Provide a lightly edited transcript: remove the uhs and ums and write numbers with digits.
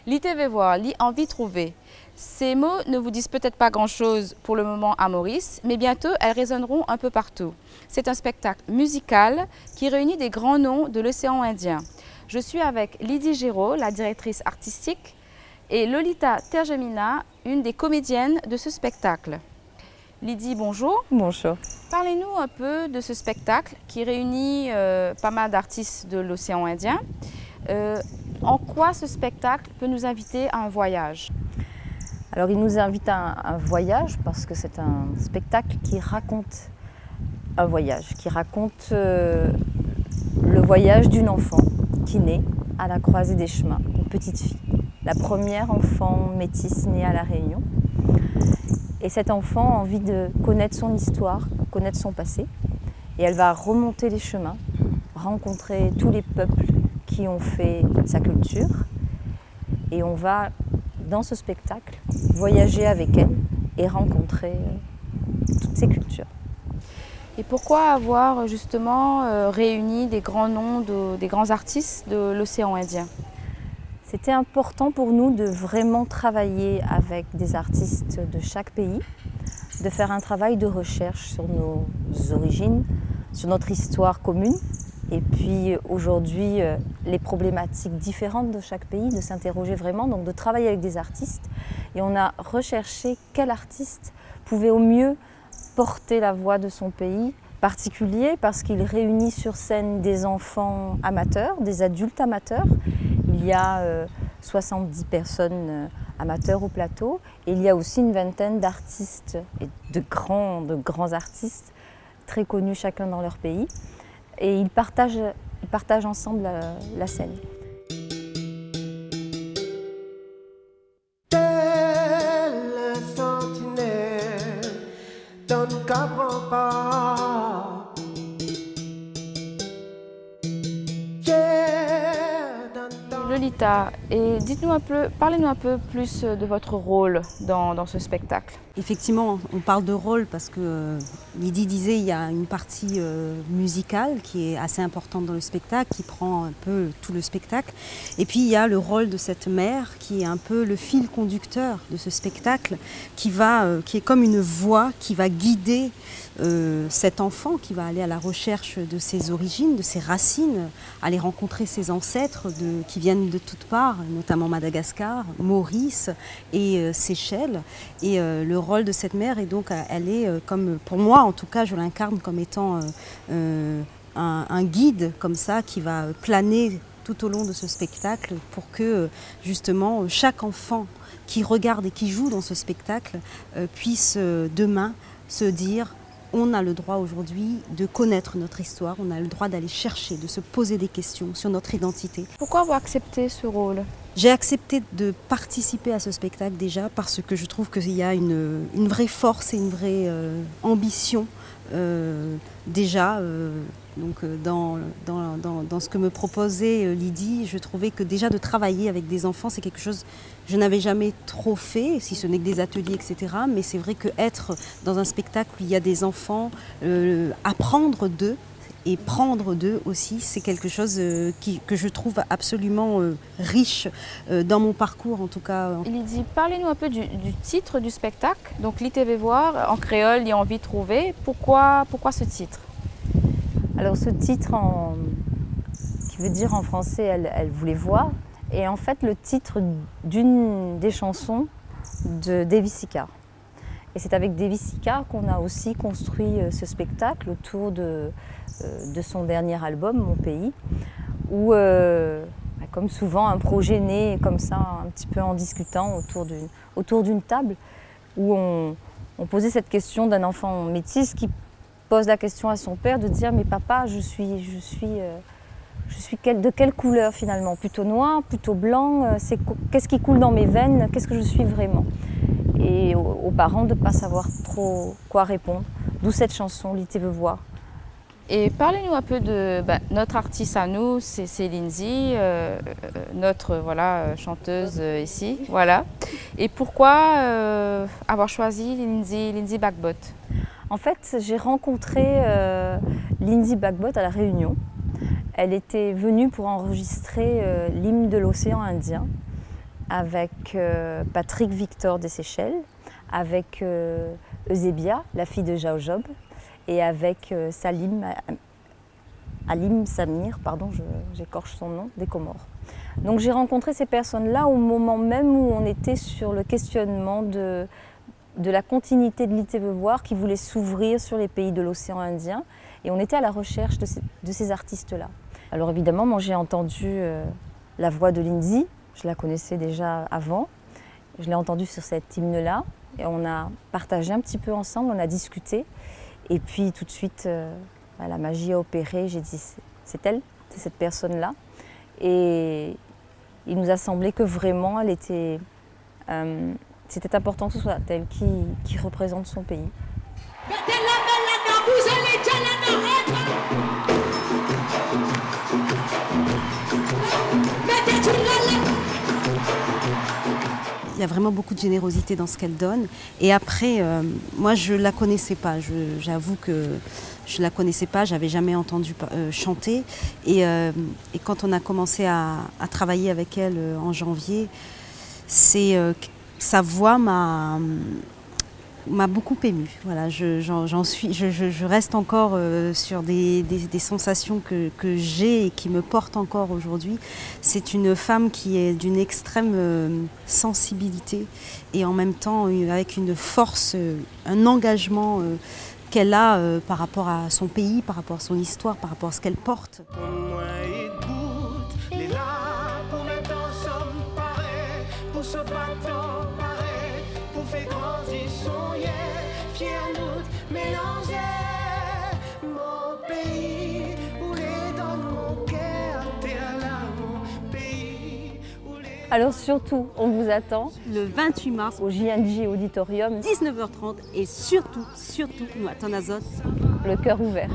L'ITV voir, envie trouver. Ces mots ne vous disent peut-être pas grand-chose pour le moment à Maurice, mais bientôt elles résonneront un peu partout. C'est un spectacle musical qui réunit des grands noms de l'océan Indien. Je suis avec Lydie Géraud, la directrice artistique, et Lolita Tergemina, une des comédiennes de ce spectacle. Lydie, bonjour. Bonjour. Parlez-nous un peu de ce spectacle qui réunit pas mal d'artistes de l'océan Indien. En quoi ce spectacle peut nous inviter à un voyage? Alors il nous invite à un voyage parce que c'est un spectacle qui raconte un voyage, qui raconte le voyage d'une enfant qui naît à la croisée des chemins, une petite fille, la première enfant métisse née à La Réunion. Et cet enfant a envie de connaître son histoire, connaître son passé. Et elle va remonter les chemins, rencontrer tous les peuples qui ont fait sa culture. Et on va, dans ce spectacle, voyager avec elle et rencontrer toutes ces cultures. Et pourquoi avoir justement réuni des grands noms, des grands artistes de l'océan Indien? C'était important pour nous de vraiment travailler avec des artistes de chaque pays, de faire un travail de recherche sur nos origines, sur notre histoire commune, et puis aujourd'hui les problématiques différentes de chaque pays, de s'interroger vraiment, donc de travailler avec des artistes. Et on a recherché quel artiste pouvait au mieux porter la voix de son pays particulier, parce qu'il réunit sur scène des enfants amateurs, des adultes amateurs. Il y a 70 personnes amateurs au plateau et il y a aussi une vingtaine d'artistes et de grands artistes très connus chacun dans leur pays. Et ils partagent ensemble la scène. Lolita, et dites-nous un peu, parlez-nous un peu plus de votre rôle dans ce spectacle. Effectivement, on parle de rôle parce que Lydie disait il y a une partie musicale qui est assez importante dans le spectacle, qui prend un peu tout le spectacle. Et puis il y a le rôle de cette mère qui est un peu le fil conducteur de ce spectacle, qui est comme une voix qui va guider cet enfant qui va aller à la recherche de ses origines, de ses racines, aller rencontrer ses ancêtres qui viennent de toutes parts, notamment Madagascar, Maurice et Seychelles. Et le rôle de cette mère est donc, elle est comme, pour moi en tout cas, je l'incarne comme étant un guide comme ça qui va planer tout au long de ce spectacle pour que justement chaque enfant qui regarde et qui joue dans ce spectacle puisse demain se dire: on a le droit aujourd'hui de connaître notre histoire, on a le droit d'aller chercher, de se poser des questions sur notre identité. Pourquoi avoir accepté ce rôle? J'ai accepté de participer à ce spectacle déjà parce que je trouve qu'il y a une vraie force et une vraie ambition déjà. Donc dans ce que me proposait Lydie, je trouvais que déjà de travailler avec des enfants, c'est quelque chose que je n'avais jamais trop fait, si ce n'est que des ateliers, etc. Mais c'est vrai qu'être dans un spectacle où il y a des enfants, apprendre d'eux et prendre d'eux aussi, c'est quelque chose que je trouve absolument riche dans mon parcours en tout cas. Lydie, parlez-nous un peu du titre du spectacle, donc l'ITV voir, en créole, il y a envie de trouver. Pourquoi ce titre? Alors ce titre, qui veut dire en français elle voulait voir, est en fait le titre d'une des chansons de Davis Icard. Et c'est avec Davis Icard qu'on a aussi construit ce spectacle autour de son dernier album, Mon Pays, où, comme souvent, un projet né comme ça, un petit peu en discutant autour d'une table, où on posait cette question d'un enfant métis qui pose la question à son père de dire: mais papa, je suis de quelle couleur finalement? Plutôt noir, plutôt blanc? Qu'est-ce qui coule dans mes veines? Qu'est-ce que je suis vraiment? Et aux parents de ne pas savoir trop quoi répondre. D'où cette chanson, l'ITV voir. Et parlez-nous un peu de notre artiste à nous, c'est Lindsay, notre chanteuse ici. Voilà. Et pourquoi avoir choisi Lindsay Bagbot? En fait, j'ai rencontré Lindsay Bagbot à La Réunion. Elle était venue pour enregistrer l'hymne de l'océan Indien avec Patrick Victor des Seychelles, avec Eusebia, la fille de Jao Job, et avec Alim Samir, pardon, j'écorche son nom, des Comores. Donc j'ai rencontré ces personnes-là au moment même où on était sur le questionnement de la continuité de l'Ité-Beauvoir qui voulait s'ouvrir sur les pays de l'océan Indien. Et on était à la recherche de ces artistes-là. Alors évidemment, moi j'ai entendu la voix de Lindsay, je la connaissais déjà avant. Je l'ai entendue sur cet hymne-là et on a partagé un petit peu ensemble, on a discuté. Et puis tout de suite, la magie a opéré, j'ai dit c'est elle, c'est cette personne-là. Et il nous a semblé que vraiment elle était, c'était important que ce soit elle qui représente son pays. Il y a vraiment beaucoup de générosité dans ce qu'elle donne. Et après, moi je ne la connaissais pas, j'avoue que je ne la connaissais pas, je n'avais jamais entendu chanter. Et quand on a commencé à travailler avec elle en janvier, sa voix m'a beaucoup émue. Voilà, je reste encore sur des sensations que j'ai et qui me portent encore aujourd'hui. C'est une femme qui est d'une extrême sensibilité et en même temps avec une force, un engagement qu'elle a par rapport à son pays, par rapport à son histoire, par rapport à ce qu'elle porte. Alors surtout, on vous attend le 28 mars au JNJ Auditorium, 19h30 et surtout, nous à Tanazot, le cœur ouvert.